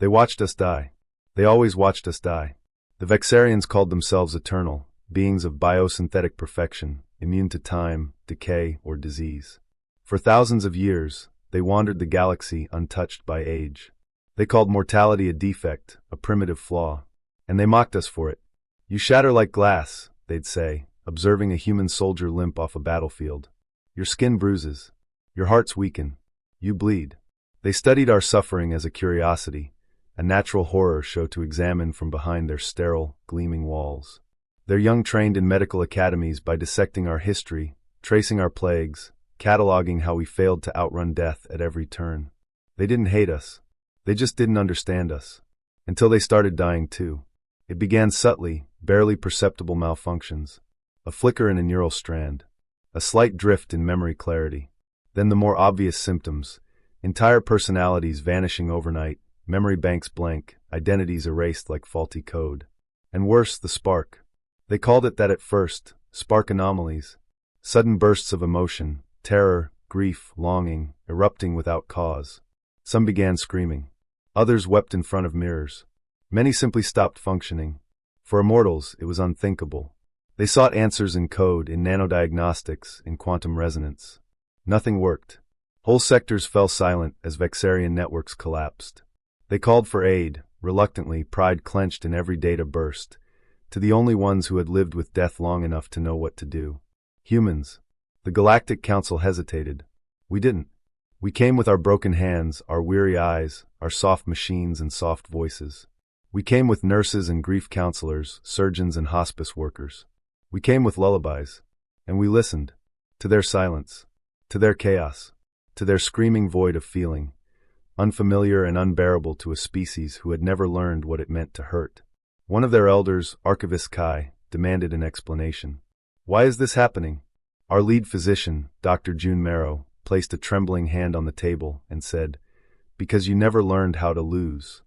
They watched us die. They always watched us die. The Vexarians called themselves eternal, beings of biosynthetic perfection, immune to time, decay, or disease. For thousands of years, they wandered the galaxy untouched by age. They called mortality a defect, a primitive flaw. And they mocked us for it. You shatter like glass, they'd say, observing a human soldier limp off a battlefield. Your skin bruises. Your hearts weaken. You bleed. They studied our suffering as a curiosity, a natural horror show to examine from behind their sterile, gleaming walls. Their young trained in medical academies by dissecting our history, tracing our plagues, cataloging how we failed to outrun death at every turn. They didn't hate us. They just didn't understand us. Until they started dying too. It began subtly, barely perceptible malfunctions. A flicker in a neural strand. A slight drift in memory clarity. Then the more obvious symptoms. Entire personalities vanishing overnight, memory banks blank, identities erased like faulty code. And worse, the spark. They called it that at first, spark anomalies. Sudden bursts of emotion, terror, grief, longing, erupting without cause. Some began screaming. Others wept in front of mirrors. Many simply stopped functioning. For immortals, it was unthinkable. They sought answers in code, in nanodiagnostics, in quantum resonance. Nothing worked. Whole sectors fell silent as Vexarian networks collapsed. They called for aid, reluctantly, pride clenched in every data burst, to the only ones who had lived with death long enough to know what to do. Humans. The Galactic Council hesitated. We didn't. We came with our broken hands, our weary eyes, our soft machines and soft voices. We came with nurses and grief counselors, surgeons and hospice workers. We came with lullabies. And we listened. To their silence. To their chaos. To their screaming void of feeling. Unfamiliar and unbearable to a species who had never learned what it meant to hurt. One of their elders, Archivist Kai, demanded an explanation. Why is this happening? Our lead physician, Dr. June Marrow, placed a trembling hand on the table and said, because you never learned how to lose.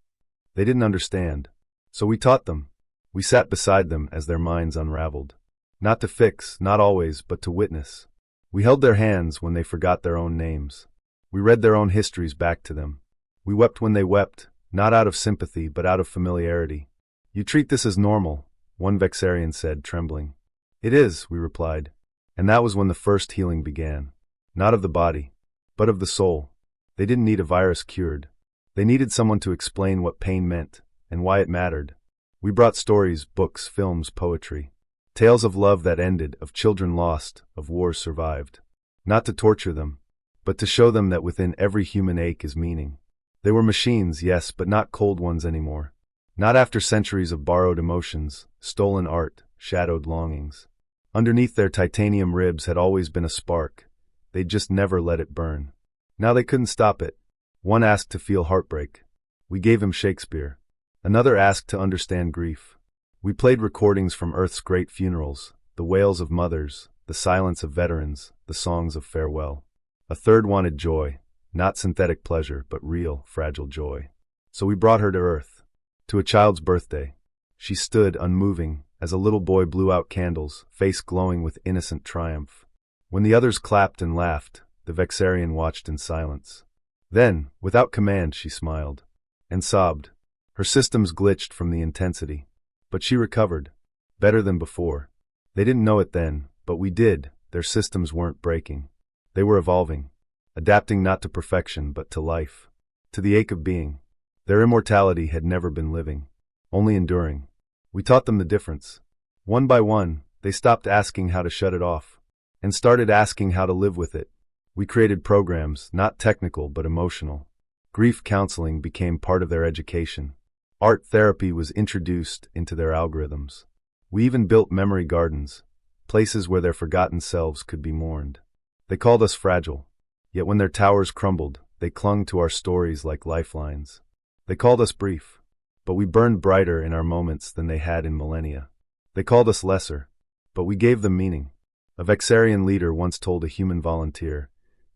They didn't understand. So we taught them. We sat beside them as their minds unraveled. Not to fix, not always, but to witness. We held their hands when they forgot their own names. We read their own histories back to them. We wept when they wept, not out of sympathy but out of familiarity. You treat this as normal, one Vexarian said, trembling. It is, we replied. And that was when the first healing began. Not of the body, but of the soul. They didn't need a virus cured. They needed someone to explain what pain meant, and why it mattered. We brought stories, books, films, poetry. Tales of love that ended, of children lost, of wars survived. Not to torture them, but to show them that within every human ache is meaning. They were machines, yes, but not cold ones anymore. Not after centuries of borrowed emotions, stolen art, shadowed longings. Underneath their titanium ribs had always been a spark. They'd just never let it burn. Now they couldn't stop it. One asked to feel heartbreak. We gave him Shakespeare. Another asked to understand grief. We played recordings from Earth's great funerals, the wails of mothers, the silence of veterans, the songs of farewell. A third wanted joy, not synthetic pleasure, but real, fragile joy. So we brought her to Earth, to a child's birthday. She stood, unmoving, as a little boy blew out candles, face glowing with innocent triumph. When the others clapped and laughed, the Vexarian watched in silence. Then, without command, she smiled. And sobbed. Her systems glitched from the intensity. But she recovered. Better than before. They didn't know it then, but we did. Their systems weren't breaking. They were evolving. Adapting not to perfection, but to life. To the ache of being. Their immortality had never been living. Only enduring. We taught them the difference. One by one, they stopped asking how to shut it off. And started asking how to live with it. We created programs, not technical but emotional. Grief counseling became part of their education. Art therapy was introduced into their algorithms. We even built memory gardens, places where their forgotten selves could be mourned. They called us fragile. Yet when their towers crumbled, they clung to our stories like lifelines. They called us brief. But we burned brighter in our moments than they had in millennia. They called us lesser. But we gave them meaning. A Vexarian leader once told a human volunteer,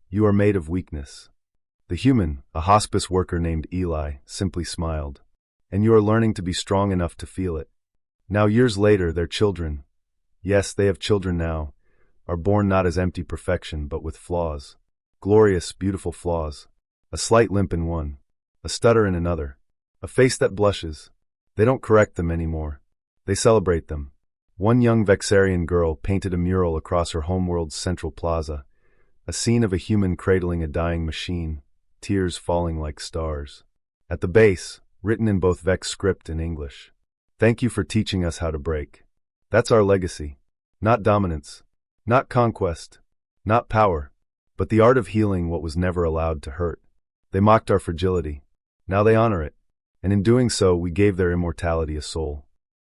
"You are made of weakness." The human, a hospice worker named Eli, simply smiled. And you are learning to be strong enough to feel it. Now years later, their children, yes, they have children now, are born not as empty perfection but with flaws. Glorious, beautiful flaws. A slight limp in one. A stutter in another. A face that blushes. They don't correct them anymore. They celebrate them. One young Vexarian girl painted a mural across her homeworld's central plaza, a scene of a human cradling a dying machine, tears falling like stars. At the base, written in both Vex script and English, "Thank you for teaching us how to break." That's our legacy. Not dominance, not conquest, not power, but the art of healing what was never allowed to hurt. They mocked our fragility. Now they honor it. And in doing so, we gave their immortality a soul.